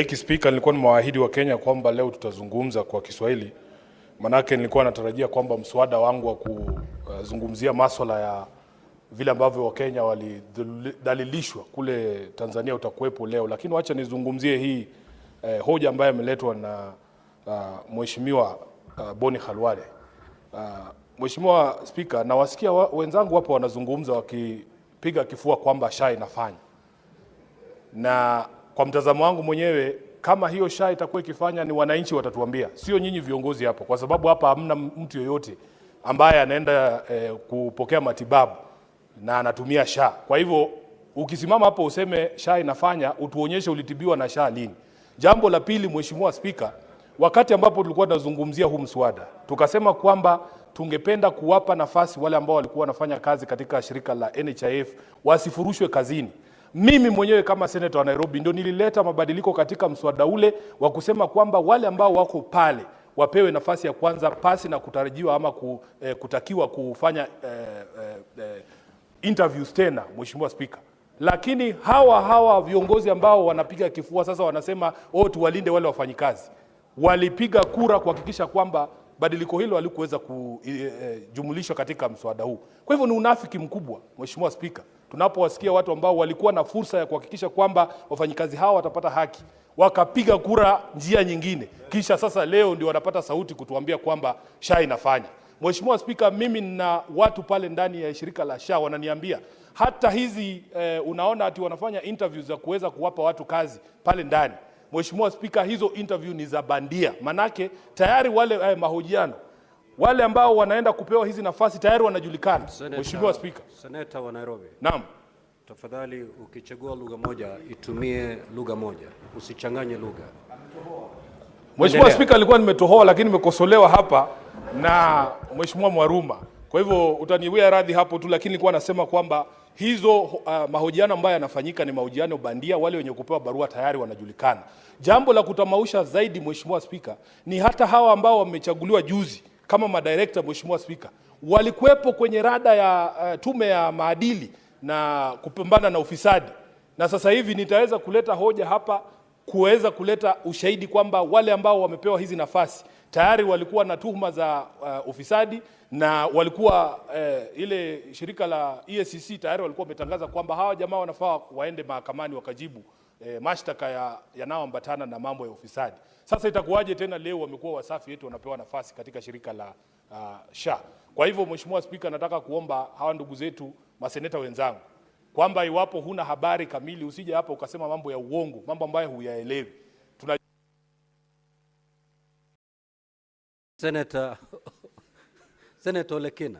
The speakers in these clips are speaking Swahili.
Speaker, nilikuwa nimewaahidi wa Kenya kwamba leo tutazungumza kwa Kiswahili. Manake nilikuwa natarajia kwamba mswada wangu wa kuzungumzia masuala ya vile ambavyo wa Kenya walidhalilishwa kule Tanzania utakuwepo leo, lakini wacha nizungumzie hii hoja ambayo imeletwa na Mheshimiwa Boni Khalwale. Mheshimiwa Speaker, na wasikia wenzangu hapo wanazungumza wakipiga kifua kwamba SHA inafanya. Na kwa mtazamo wangu mwenyewe, kama hiyo SHA itakuwa ikifanya, ni wananchi watatuambia, sio nyinyi viongozi hapo, kwa sababu hapa hamna mtu yoyote ambaye anaenda kupokea matibabu na anatumia SHA. Kwa hivyo ukisimama hapo useme SHA inafanya, utuonyeshe ulitibiwa na SHA lini. Jambo la pili, Mheshimiwa Speaker, wakati ambapo tulikuwa tunazungumzia huu mswada, tukasema kwamba tungependa kuwapa nafasi wale ambao walikuwa wanafanya kazi katika shirika la NHIF wasifurushwe kazini. Mimi mwenyewe kama senator wa Nairobi ndio nilileta mabadiliko katika mswada ule wa kusema kwamba wale ambao wako pale wapewe nafasi ya kwanza pasi na kutarajiwa ama kutakiwa kufanya interviews tena, Mheshimiwa Speaker. Lakini hawa viongozi ambao wanapiga kifua sasa wanasema tuwalinde wale wafanyikazi, walipiga kura kuhakikisha kwamba badiliko hilo halikuweza kujumulishwa katika mswada huu. Kwa hivyo ni unafiki mkubwa, Mheshimiwa Speaker, tunapowasikia watu ambao walikuwa na fursa ya kuhakikisha kwamba wafanyikazi hawa watapata haki, wakapiga kura njia nyingine, kisha sasa leo ndio wanapata sauti kutuambia kwamba SHA inafanya. Mheshimiwa Speaker, mimi na watu pale ndani ya shirika la SHA wananiambia hata hizi unaona ati wanafanya interviews za kuweza kuwapa watu kazi pale ndani. Mheshimiwa Speaker, hizo interview ni za bandia. Manake tayari wale mahojiano, wale ambao wanaenda kupewa hizi nafasi tayari wanajulikana. Mheshimiwa Speaker. Senator wa Nairobi. Naam. Tafadhali ukichagua lugha moja, itumie lugha moja. Usichanganye lugha. Mheshimiwa Speaker, alikuwa nimetohoa lakini nimekosolewa hapa na Mheshimiwa Mwaruma. Kwa hivyo utaniwia radhi hapo tu, lakini nilikuwa nasema kwamba hizo mahojiano ambayo yanafanyika ni mahojiano bandia, wale wenye kupewa barua tayari wanajulikana. Jambo la kutamausha zaidi, Mheshimiwa Speaker, ni hata hawa ambao wamechaguliwa juzi kama madirector, Mheshimiwa Speaker, walikuwepo kwenye rada ya tume ya maadili na kupambana na ufisadi. Na sasa hivi nitaweza kuleta hoja hapa kuweza kuleta ushahidi kwamba wale ambao wamepewa hizi nafasi tayari walikuwa na tuhuma za ufisadi, na walikuwa ile shirika la EACC tayari walikuwa wametangaza kwamba hawa jamaa wanafaa waende mahakamani wakajibu mashtaka yanayoambatana na mambo ya ufisadi. Sasa itakuwaje tena leo wamekuwa wasafi yetu wanapewa nafasi katika shirika la SHA? Kwa hivyo Mheshimiwa Speaker, nataka kuomba hawa ndugu zetu maseneta wenzangu kwamba iwapo huna habari kamili usije hapa ukasema mambo ya uongo, mambo ambayo huyaelewi. Senator Lekina.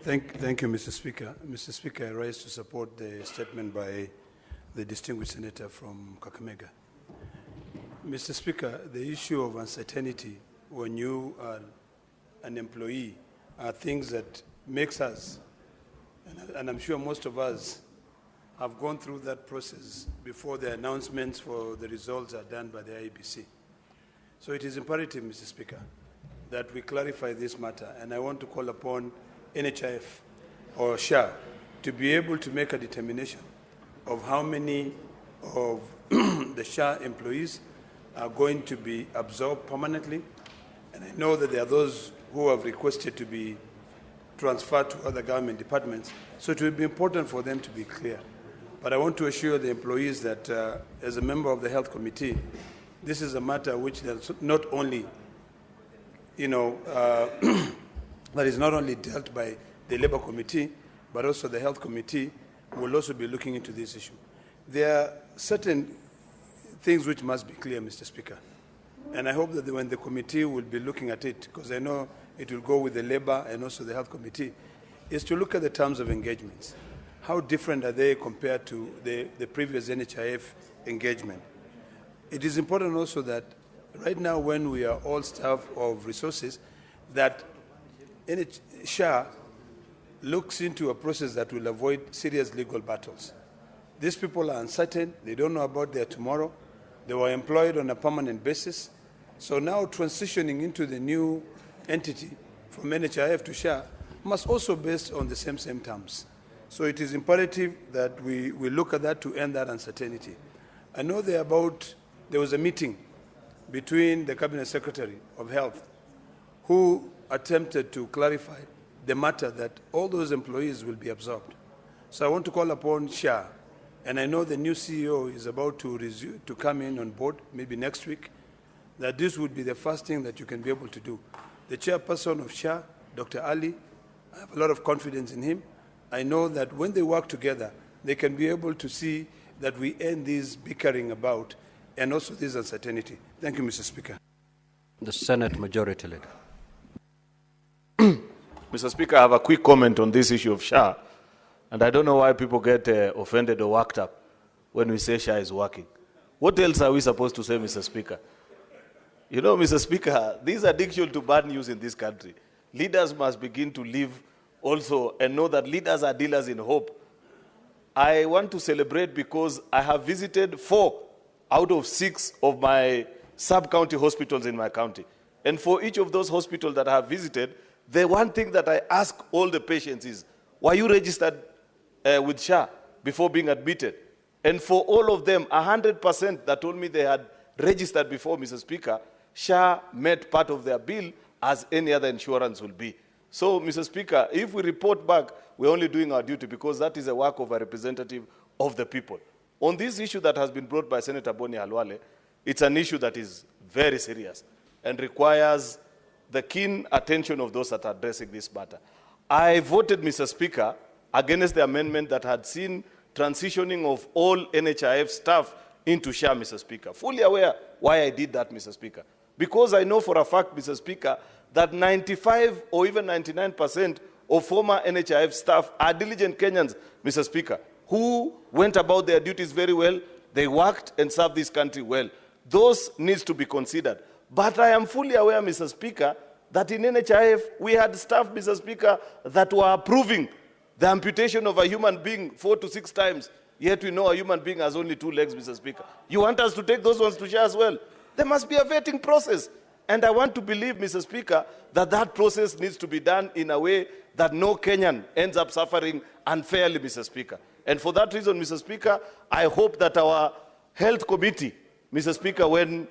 Thank you, Mr. Speaker. Mr. Speaker, I rise to support the statement by the distinguished senator from Kakamega. Mr. Speaker, the issue of uncertainty when you are an employee are things that makes us, and I'm sure most of us have gone through that process before the announcements for the results are done by the IEBC. So it is imperative, Mr. Speaker, that we clarify this matter, and I want to call upon NHIF or SHA to be able to make a determination of how many of the SHA employees are going to be absorbed permanently. And I know that there are those who have requested to be transferred to other government departments, so it will be important for them to be clear. But I want to assure the employees that as a member of the Health Committee, this is a matter which is not only, that is not only dealt by the Labour Committee, but also the Health Committee will also be looking into this issue. There are certain things which must be clear, Mr. Speaker. And I hope that when the committee will be looking at it, because I know it will go with the Labour and also the Health Committee, is to look at the terms of engagements. How different are they compared to the previous NHIF engagement? It is important also that right now when we are all staff of resources, that SHA looks into a process that will avoid serious legal battles. These people are uncertain, they don't know about their tomorrow, they were employed on a permanent basis. So now transitioning into the new entity from NHIF to SHA must also be based on the same terms. So it is imperative that we look at that to end that uncertainty. I know there was a meeting between the Cabinet Secretary of Health who attempted to clarify the matter that all those employees will be absorbed. So I want to call upon SHA, and I know the new CEO is about to come in on board, maybe next week, that this would be the first thing that you can be able to do. The chairperson of SHA, Dr. Ali, I have a lot of confidence in him. I know that when they work together, they can be able to see that we end this bickering about and also this uncertainty. Thank you, Mr. Speaker. The Senate Majority Leader. Mr. Speaker, I have a quick comment on this issue of SHA, and I don't know why people get offended or worked up when we say SHA is working. What else are we supposed to say, Mr. Speaker? You know, Mr. Speaker, this addiction to bad news in this country, leaders must begin to live also and know that leaders are dealers in hope. I want to celebrate because I have visited 4 out of 6 of my sub-county hospitals in my county. And for each of those hospitals that I have visited, the one thing that I ask all the patients is, were you registered with SHA before being admitted? And for all of them, 100% that told me they had registered before, Mr. Speaker, SHA met part of their bill as any other insurance will be. So, Mr. Speaker, if we report back, we're only doing our duty because that is a work of a representative of the people. On this issue that has been brought by Senator Boni Halwale, it's an issue that is very serious and requires the keen attention of those that are addressing this matter. I voted, Mr. Speaker, against the amendment that had seen transitioning of all NHIF staff into SHA, Mr. Speaker. Fully aware why I did that, Mr. Speaker. Because I know for a fact, Mr. Speaker, that 95 or even 99% of former NHIF staff are diligent Kenyans, Mr. Speaker, who went about their duties very well. They worked and served this country well. Those needs to be considered. But I am fully aware, Mr. Speaker, that in NHIF we had staff, Mr. Speaker, that were approving the amputation of a human being 4 to 6 times, yet we know a human being has only 2 legs, Mr. Speaker. You want us to take those ones to SHA as well? There must be a vetting process. And I want to believe, Mr. Speaker, that that process needs to be done in a way that no Kenyan ends up suffering unfairly, Mr. Speaker. And for that reason, Mr. Speaker, I hope that our health committee, Mr. Speaker, when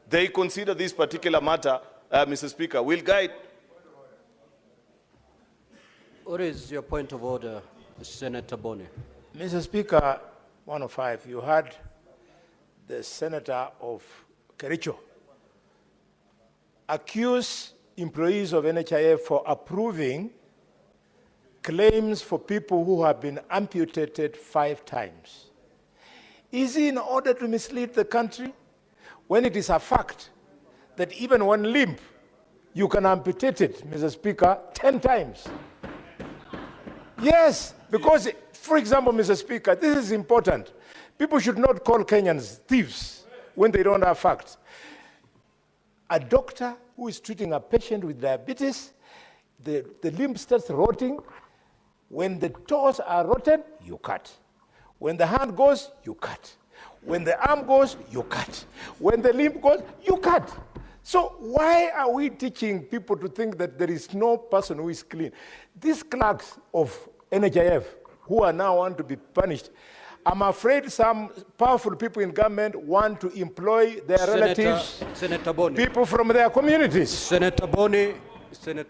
they consider this particular matter, Mr. Speaker, will guide. What is your point of order, Senator Boni? Mr. Speaker, 105, you heard the Senator of Kericho accuse employees of NHIF for approving claims for people who have been amputated 5 times. Is it in order to mislead the country when it is a fact that even one limb, you can amputate it, Mr. Speaker, 10 times? Yes, because, for example, Mr. Speaker, this is important. People should not call Kenyans thieves when they don't have facts. A doctor who is treating a patient with diabetes, the limb starts rotting. When the toes are rotten, you cut. When the hand goes, you cut. When the arm goes, you cut. When the limb goes, you cut. So why are we teaching people to think that there is no person who is clean? These clerks of NHIF who are now want to be punished, I'm afraid some powerful people in government want to employ their relatives, Senator Boni, people from their communities. Senator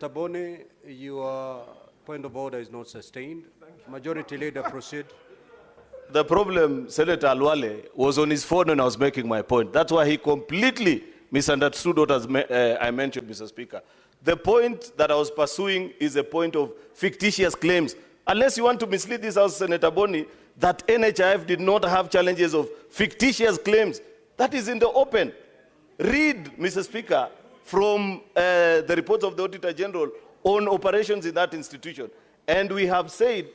Boni, your point of order is not sustained. Majority Leader, proceed. The problem, Senator Halwale, was on his phone when I was making my point. That's why he completely misunderstood what I mentioned, Mr. Speaker. The point that I was pursuing is a point of fictitious claims. Unless you want to mislead this House, Senator Boni, that NHIF did not have challenges of fictitious claims. That is in the open. Read, Mr. Speaker, from the reports of the Auditor General on operations in that institution. And we have said,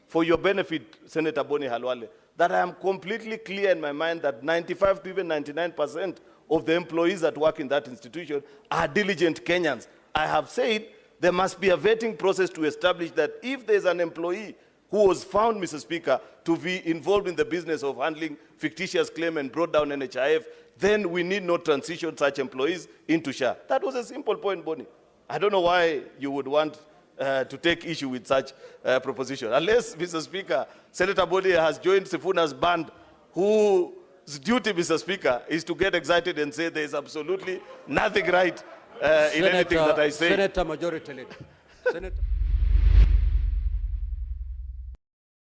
for your benefit, Senator Boni Halwale, that I am completely clear in my mind that 95 to even 99% of the employees that work in that institution are diligent Kenyans. I have said there must be a vetting process to establish that if there's an employee who was found, Mr. Speaker, to be involved in the business of handling fictitious claim and brought down NHIF, then we need not transition such employees into SHA. That was a simple point, Boni. I don't know why you would want to take issue with such proposition. Unless, Mr. Speaker, Senator Boni has joined Sifuna's band, whose duty, Mr. Speaker, is to get excited and say there is absolutely nothing right in anything that I say. Senator Majority Leader. Senator